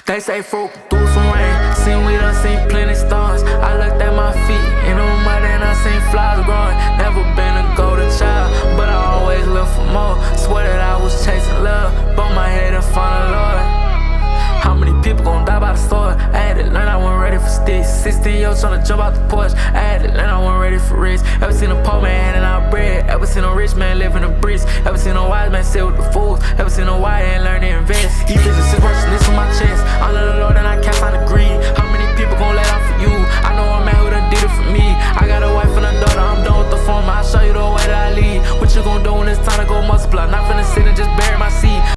They say folk through some rain, seen we done seen plenty stars. I looked at my feet in the mud and I seen flowers growing. Never been a golden child, but I always look for more. Swear that I was chasing love, but my head in front of Lord. How many people gon' die by the sword? I had to learn I wasn't ready for sticks. 16 years tryna jump out the porch. I had to learn I wasn't ready for risk. Ever seen a poor man handing out bread? Ever seen a rich man live in the bricks? Ever seen a wise man sit with the fools? Ever seen a wise man learn to invest? These bitches is worse than this on my chest. I love the Lord and I can't find the